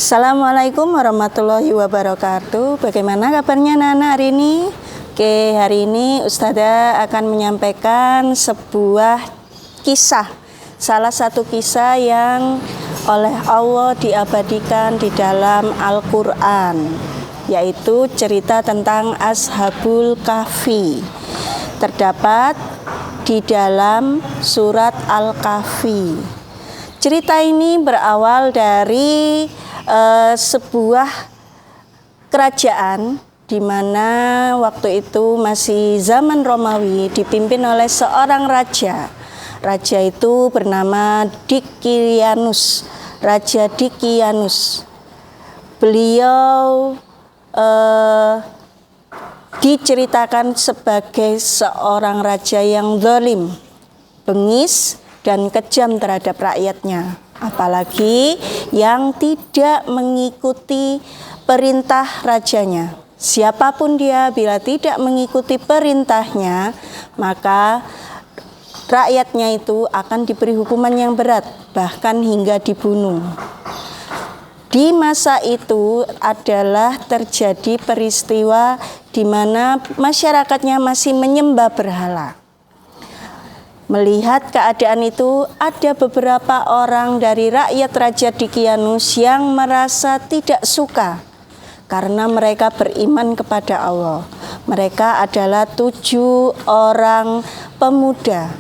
Assalamualaikum warahmatullahi wabarakatuh. Bagaimana kabarnya anak-anak hari ini? Oke, hari ini Ustazah akan menyampaikan sebuah kisah. Salah satu kisah yang oleh Allah diabadikan di dalam Al-Quran, yaitu cerita tentang Ashabul Kahfi. Terdapat di dalam surat Al-Kahfi. Cerita ini berawal dari sebuah kerajaan di mana waktu itu masih zaman Romawi, dipimpin oleh seorang raja. Raja itu bernama Dikianus, Raja Dikianus. Beliau diceritakan sebagai seorang raja yang zalim, bengis dan kejam terhadap rakyatnya, apalagi yang tidak mengikuti perintah rajanya. Siapapun dia, bila tidak mengikuti perintahnya, maka rakyatnya itu akan diberi hukuman yang berat, bahkan hingga dibunuh. Di masa itu adalah terjadi peristiwa di mana masyarakatnya masih menyembah berhala. Melihat keadaan itu, ada beberapa orang dari rakyat Raja Dikianus yang merasa tidak suka karena mereka beriman kepada Allah. Mereka adalah 7 orang pemuda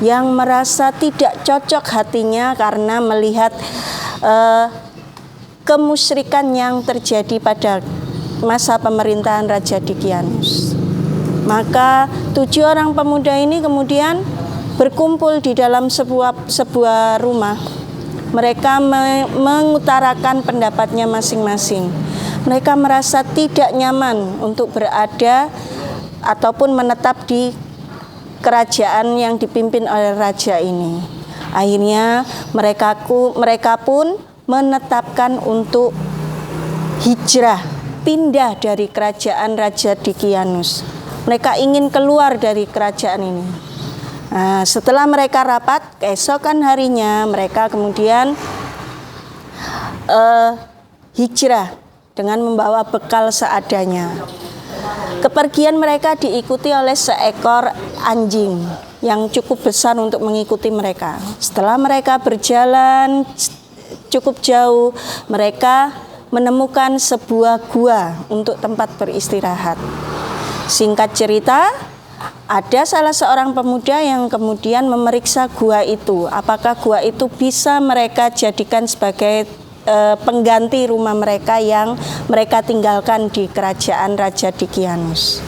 yang merasa tidak cocok hatinya karena melihat kemusyrikan yang terjadi pada masa pemerintahan Raja Dikianus. Maka 7 orang pemuda ini kemudian berkumpul di dalam sebuah rumah. Mereka mengutarakan pendapatnya masing-masing. Mereka merasa tidak nyaman untuk berada ataupun menetap di kerajaan yang dipimpin oleh raja ini. Akhirnya mereka pun menetapkan untuk hijrah, pindah dari kerajaan Raja Dikianus. Mereka ingin keluar dari kerajaan ini. Nah, setelah mereka rapat, keesokan harinya mereka kemudian hijrah dengan membawa bekal seadanya. Kepergian mereka diikuti oleh seekor anjing yang cukup besar untuk mengikuti mereka. Setelah mereka berjalan cukup jauh, mereka menemukan sebuah gua untuk tempat beristirahat. Singkat cerita, ada salah seorang pemuda yang kemudian memeriksa gua itu. Apakah gua itu bisa mereka jadikan sebagai pengganti rumah mereka yang mereka tinggalkan di kerajaan Raja Dikianus.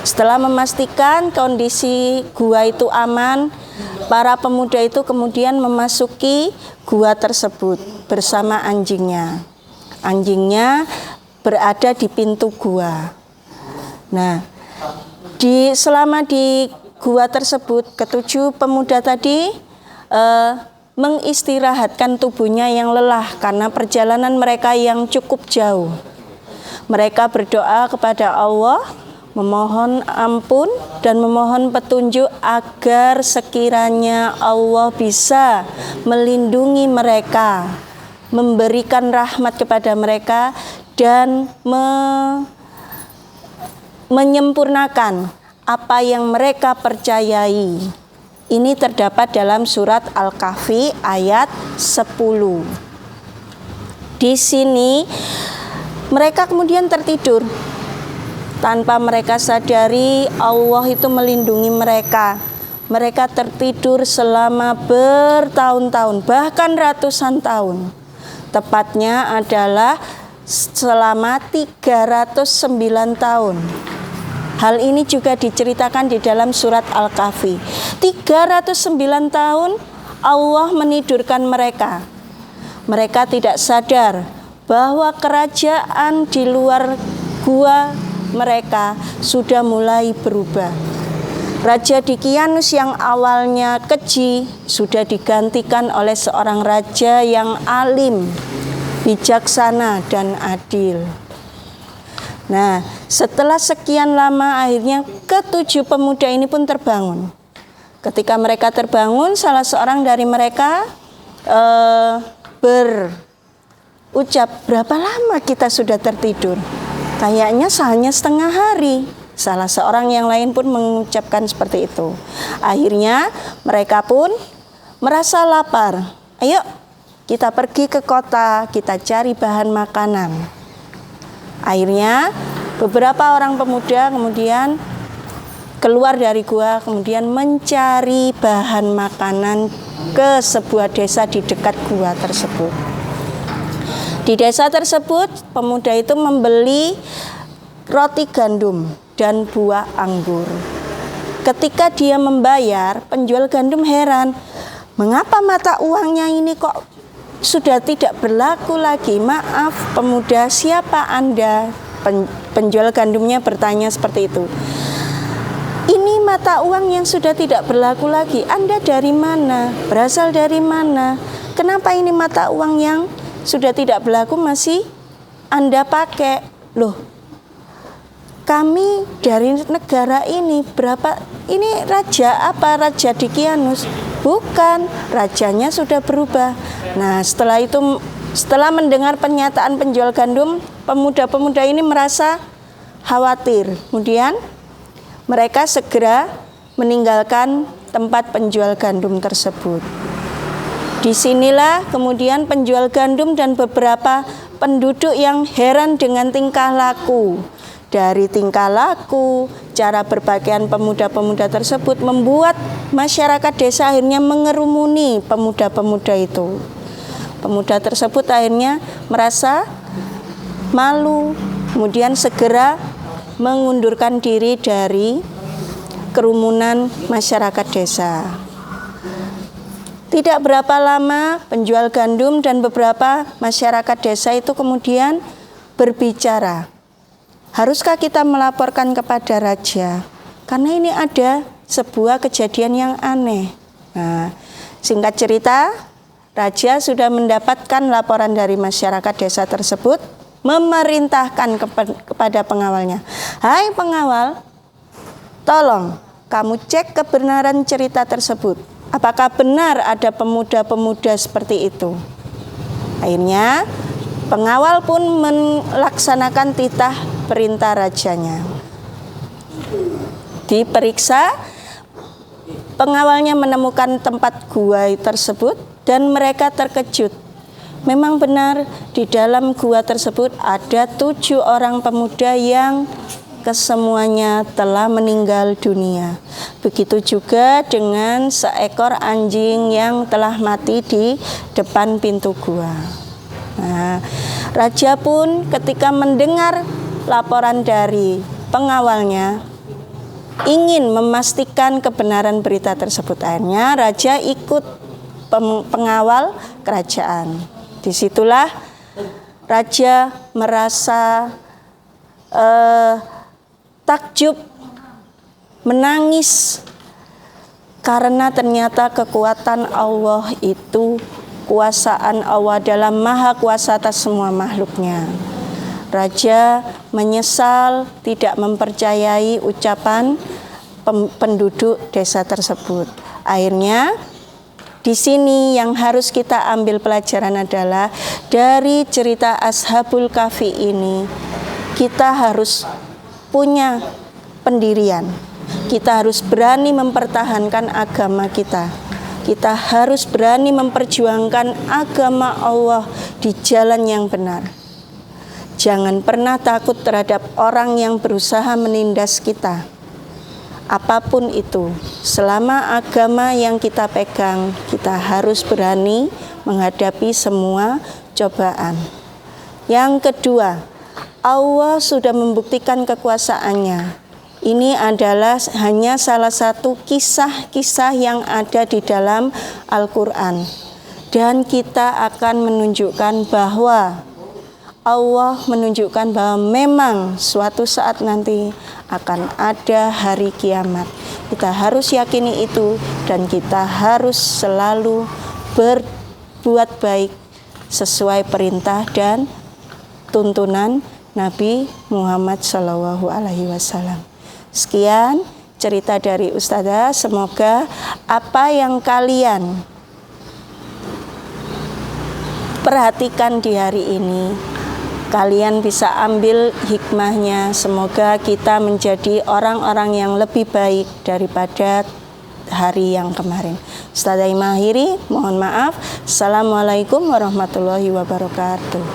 Setelah memastikan kondisi gua itu aman, para pemuda itu kemudian memasuki gua tersebut bersama anjingnya. Anjingnya berada di pintu gua. Nah, selama di gua tersebut, ke-7 pemuda tadi mengistirahatkan tubuhnya yang lelah karena perjalanan mereka yang cukup jauh. Mereka berdoa kepada Allah, memohon ampun dan memohon petunjuk agar sekiranya Allah bisa melindungi mereka, memberikan rahmat kepada mereka dan menyempurnakan apa yang mereka percayai. Ini terdapat dalam surat Al-Kahfi ayat 10. Di sini mereka kemudian tertidur. Tanpa mereka sadari, Allah itu melindungi mereka. Mereka tertidur selama bertahun-tahun, bahkan ratusan tahun. Tepatnya adalah selama 309 tahun. Hal ini juga diceritakan di dalam surat Al-Kahfi. 309 tahun Allah menidurkan mereka. Mereka tidak sadar bahwa kerajaan di luar gua mereka sudah mulai berubah. Raja Dikianus yang awalnya keji sudah digantikan oleh seorang raja yang alim, bijaksana dan adil. Nah, setelah sekian lama akhirnya ke-7 pemuda ini pun terbangun. Ketika mereka terbangun, salah seorang dari mereka ucap, berapa lama kita sudah tertidur? Kayaknya hanya setengah hari. Salah seorang yang lain pun mengucapkan seperti itu. Akhirnya mereka pun merasa lapar. Ayo kita pergi ke kota, kita cari bahan makanan. Akhirnya beberapa orang pemuda kemudian keluar dari gua, kemudian mencari bahan makanan ke sebuah desa di dekat gua tersebut. Di desa tersebut, pemuda itu membeli roti gandum dan buah anggur. Ketika dia membayar, penjual gandum heran, mengapa mata uangnya ini kok sudah tidak berlaku lagi? Maaf pemuda, siapa Anda? Penjual gandumnya bertanya seperti itu. Ini mata uang yang sudah tidak berlaku lagi. Anda dari mana? Berasal dari mana? Kenapa ini mata uang yang sudah tidak berlaku masih Anda pakai? Loh, kami dari negara ini. Berapa? Ini raja apa? Raja Dikianus? Bukan, rajanya sudah berubah. Nah, setelah mendengar pernyataan penjual gandum, pemuda-pemuda ini merasa khawatir. Kemudian mereka segera meninggalkan tempat penjual gandum tersebut. Disinilah kemudian penjual gandum dan beberapa penduduk yang heran dengan tingkah laku. Dari tingkah laku, cara berpakaian pemuda-pemuda tersebut membuat masyarakat desa akhirnya mengerumuni pemuda-pemuda itu. Pemuda tersebut akhirnya merasa malu, kemudian segera mengundurkan diri dari kerumunan masyarakat desa. Tidak berapa lama penjual gandum dan beberapa masyarakat desa itu kemudian berbicara. Haruskah kita melaporkan kepada raja? Karena ini ada sebuah kejadian yang aneh. Nah, singkat cerita, raja sudah mendapatkan laporan dari masyarakat desa tersebut, memerintahkan kepada pengawalnya. Hai pengawal, tolong kamu cek kebenaran cerita tersebut. Apakah benar ada pemuda-pemuda seperti itu? Akhirnya pengawal pun melaksanakan titah perintah rajanya. Diperiksa, pengawalnya menemukan tempat gua tersebut dan mereka terkejut. Memang benar di dalam gua tersebut ada 7 orang pemuda yang kesemuanya telah meninggal dunia. Begitu juga dengan seekor anjing yang telah mati di depan pintu gua. Nah, raja pun ketika mendengar laporan dari pengawalnya ingin memastikan kebenaran berita tersebut. Akhirnya raja ikut pengawal kerajaan. Disitulah raja merasa takjub, menangis karena ternyata kekuatan Allah itu, kuasaan Allah dalam maha kuasa atas semua makhluknya. Raja menyesal tidak mempercayai ucapan penduduk desa tersebut. Akhirnya di sini yang harus kita ambil pelajaran adalah dari cerita Ashabul Kahfi ini kita harus punya pendirian. Kita harus berani mempertahankan agama kita. Kita harus berani memperjuangkan agama Allah di jalan yang benar. Jangan pernah takut terhadap orang yang berusaha menindas kita. Apapun itu, selama agama yang kita pegang, kita harus berani menghadapi semua cobaan. Yang kedua, Allah sudah membuktikan kekuasaannya. Ini adalah hanya salah satu kisah-kisah yang ada di dalam Al-Quran. Dan kita akan menunjukkan bahwa Allah menunjukkan bahwa memang suatu saat nanti akan ada hari kiamat. Kita harus yakini itu dan kita harus selalu berbuat baik sesuai perintah dan tuntunan Nabi Muhammad SAW. Sekian cerita dari Ustazah. Semoga apa yang kalian perhatikan di hari ini. Kalian bisa ambil hikmahnya. Semoga kita menjadi orang-orang yang lebih baik daripada hari yang kemarin. Ustazah mengakhiri, mohon maaf. Assalamualaikum warahmatullahi wabarakatuh.